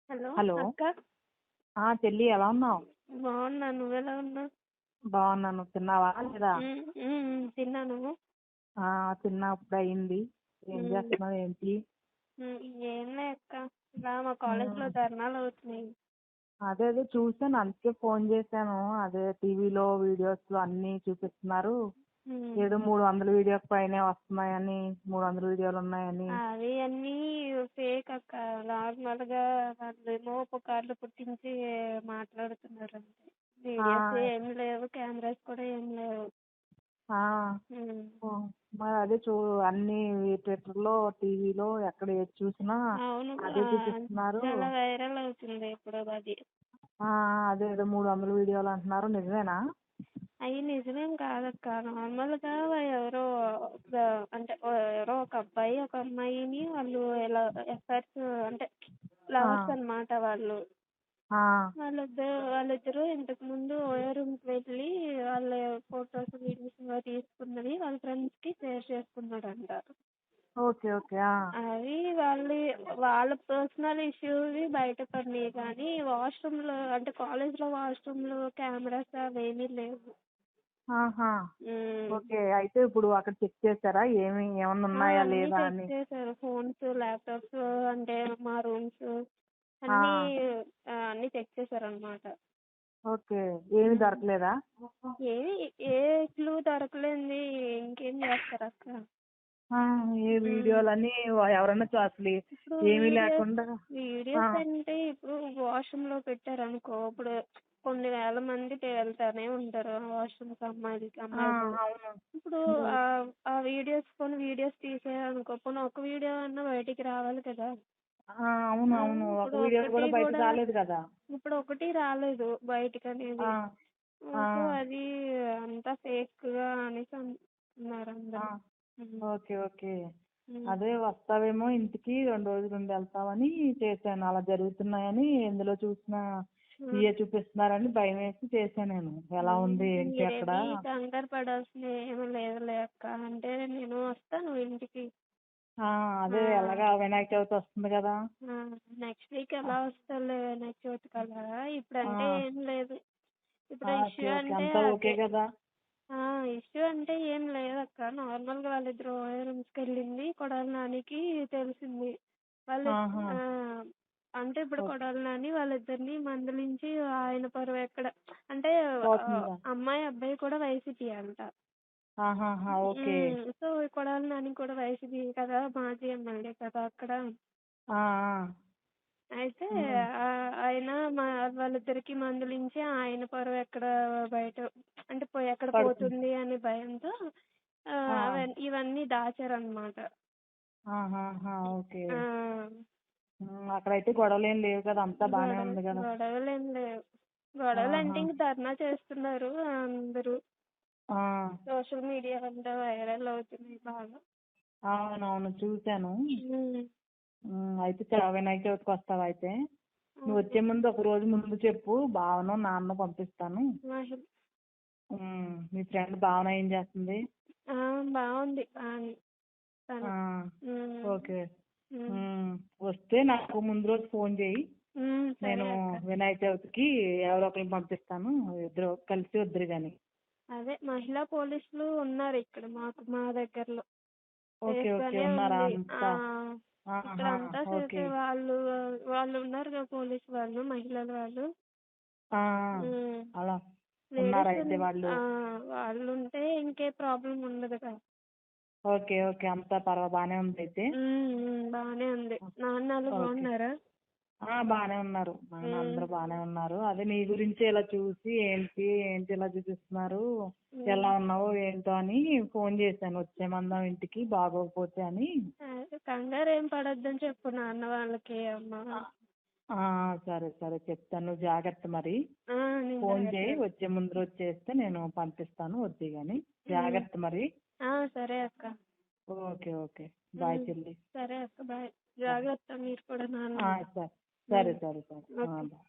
Hello hello. అక్క. చెల్లి ఎలా ఉన్నావు? బాగున్నా, నువ్వెలా ఉన్నావు? బాగున్నాను. తిన్నావా లేదా? తిన్నా, నువ్వు? తిన్నా, ఇప్పుడు అయింది. ఏం ఉమ్, చేస్తున్నావు ఏంటి? ఏం లే అక్క, ఇలా మా కాలేజ్లో ఉమ్, ధర్నాలు అవుతున్నాయి. అదే అదే చూసాను, అందుకే ఫోన్ చేశాను. అదే టీవీలో వీడియోస్ లో అన్ని చూపిస్తున్నారు. ఉమ్, ఏదో 300 వీడియోస్ పైనే వస్తున్నాయని, 300 వీడియోలు ఉన్నాయని. అవి అన్నీ ఫేక్ అక్క. నార్మల్ గా వాళ్ళేమో పుకార్లు పుట్టించి మాట్లాడుతున్నారు అంతే. ఆ, వీడియోస్ ఏం లేవు, కెమెరాస్ కూడా ఏం లేవు. ఆ, ఉమ్, ఓ, మరి అదే అన్ని ట్విట్టర్ లో, టీవీలో ఎక్కడ ఏది చూసినా అవును. అదే చూపిస్తున్నారు. చాలా వైరల్ అవుతుంది ఇప్పుడు అది. అదే ఏదో 300 వీడియోలు అంటున్నారు, నిజమేనా? అవి నిజమేం కాదక్క. నార్మల్ గా ఎవరో అంటే ఎవరో ఒక అబ్బాయి ఒక అమ్మాయిని వాళ్ళు ఎలా ఎఫర్ట్స్ అంటే ఆ, లవర్స్ అన్నమాట వాళ్ళు. ఆ, వాళ్ళిద్దరు ఇంతకు ముందు ఓయో రూమ్ కి వెళ్ళి వాళ్ళ ఫొటోస్ వీడియోస్ తీసుకున్నది వాళ్ళ ఫ్రెండ్స్ కి షేర్ చేసుకున్నాడంట. Okay okay. అవి వాళ్ళ పర్సనల్ ఇష్యూస్ బయటపడినాయి, కానీ వాష్రూమ్ లో అంటే కాలేజ్ లో వాష్రూమ్ లో కెమెరాస్ అవేమీ లేవు. ఆహా, ఉమ్. ఓకే. అయితే ఇప్పుడు అక్కడ చెక్ చేశారా ఏమన్నా ఉన్నాయా అన్ని లేదా చెక్ అని? చేశారు, ఫోన్స్, ల్యాప్టాప్స్, అంటే మా రూమ్స్ ఆ, అన్ని అన్ని చెక్ చేశారు అనమాట. ఓకే. ఏమి దొరకలేదా? ఏమి ఏ క్లూ దొరకలేంది, ఇంకేం చేస్తారు అక్క. ఆ, ఏ వీడియోలని ఎవరన్నా అసలు ఇప్పుడు ఏమీ లేకుండా. వీడియోస్ అంటే ఇప్పుడు వాష్రూమ్ లో పెట్టారు అనుకో, ఇప్పుడు కొన్ని వేల మంది వెళ్తానే ఉంటారు వాష్రూమ్కి, అమ్మాయిలు. అవును. ఇప్పుడు ఆ వీడియోస్ తీసేయాలనుకో, పోనీ ఒక వీడియో అన్నా బయటికి రావాలి కదా. అవును అవును, ఒక ఇప్పుడు వీడియో ఒకటి కూడా బయటకు కూడా రాలేదు కదా. ఇప్పుడు ఒకటి రాలేదు బయటికి అనేది. ఆ, ఆ, సో అది అంతా ఫేక్ గా అనేసి అంటున్నారు అందరూ. Okay okay. ఉమ్. అదే వస్తావేమో ఇంటికి 2 రోజులు ఉండి వెళ్తామని చేశాను. అలా జరుగుతున్నాయని ఎందులో చూసినా ఇవే చూపిస్తున్నారని భయం వేసి చేశాను. నేను ఎలా ఉంది ఏంటి అక్కడ. మీరేమి కంగారు పడాల్సిన ఏమీ లేదులే అక్క. అంటే నేను వస్తాను ఇంటికి. అదే ఎలాగా వినాయక చవితి వస్తుంది కదా. నెక్స్ట్ వీక్ ఎలా వస్తాలే, నెక్స్ట్ చవితి కదా. ఇప్పుడు ఆ, అంటే ఏం లేదు. ఇప్పుడు ఓకే ఇష్యూ ఓకే, అంటే అంతా ఓకే అదే. కదా. ఇష్యూ అంటే ఏం లేదక్క. నార్మల్ గా వాళ్ళిద్దరు రూమ్స్ కి వెళ్ళింది కొడాలి నానికి తెలిసింది. వాళ్ళు ఆహా, ఆ, అంటే ఇప్పుడు ఓకే. కొడాలి నాని వాళ్ళిద్దరిని మందలించి ఆయన పరువు ఎక్కడ అంటే పోతుందా? అబ్బాయి కూడా వైసీపీ అంట. ఆహాహా, ఓకే. సో కొడాలి నాని కూడా వైసీపీ కదా, మాజీ ఎమ్మెల్యే కదా అక్కడ. ఆ, అయితే ఉమ్, ఆయన వాళ్ళిద్దరికి మందలించి ఆయన పరువు ఎక్కడ బయట అంటే ఎక్కడ పడుతుంది. పోతుంది అనే భయంతో ఆ, ఇవన్నీ దాచారనమాట. ఆహాహా, ఓకే. ఆ, అక్కడైతే గొడవలు ఏం లేవు కదా, అంతా బానే ఉంది కదా. గొడవలు ఏం లేవు. గొడవలు అంటే ఆహా, ఇంక ధర్నా చేస్తున్నారు అందరూ. ఆ, సోషల్ మీడియా అంతా వైరల్ అవుతుంది బాగా. అవునవును చూశాను. ఉమ్. అయితే వినాయక చవితికి వస్తావా అయితే? నువ్వు అవును. వచ్చే ముందు ఒక రోజు ముందు చెప్పు, భావన నాన్న పంపిస్తాను. మహిళ. మీ ఫ్రెండ్ భావన ఏం చేస్తుంది? బాగుంది బాగా తను. ఆ, ఉమ్. ఓకే. ఉమ్. వస్తే నాకు ముందు రోజు ఫోన్ చేయి. సరే నేను అక్క. వినాయక చవితికి ఎవరో ఒకరిని పంపిస్తాను, ఇద్దరు కలిసి వద్దురు కానీ. అదే మహిళా పోలీసులు ఉన్నారు ఇక్కడ మా దగ్గరలో. ఓకే సేఫ్ ఓకే, గానే ఉన్నారా ఉంది. అంతా? ఇక్కడ ఆహా, అంతా ఓకే. సేఫే. వాళ్ళు ఉన్నారు కదా పోలీసు వాళ్ళు, మహిళలు వాళ్ళు. ఆ, అలా ఉన్నారా లేడీస్ అయితే వాళ్ళు? వాళ్ళు ఉంటే ఇంకే ప్రాబ్లం ఉండదు కదా. ఓకే ఓకే, అంతా బాగానే ఉంది అయితే. బాగానే ఉంది. నాన్నలు ఓకే. బాగున్నారా? బాగానే ఉన్నారు, అందరూ బాగానే ఉన్నారు. అదే నీ గురించి ఇలా చూసి ఏంటి ఏంటి ఇలా చూపిస్తున్నారు, ఎలా ఉన్నావు ఏంటో అని ఫోన్ చేశాను. వచ్చేమందాం ఇంటికి బాగోకపోతే అని. కంగారు ఏం పడొద్దని చెప్పు నాన్న వాళ్ళకి, అమ్మ ఆ, వాళ్ళకి. సరే సరే చెప్తాను, నువ్వు జాగ్రత్త మరి. నేను ఫోన్ చేయి, జాగ్రత్త. వచ్చే ముందు రోజు చేస్తే నేను పంపిస్తాను, వద్దు కానీ. జాగ్రత్త మరి. సరే అక్క. ఓకే ఓకే, బాయ్ చెల్లి. సరే అక్క, బాయ్. జాగ్రత్త మీరు కూడా నాన్న. సరే సరే సరే సరే, ఓకే. బాయ్.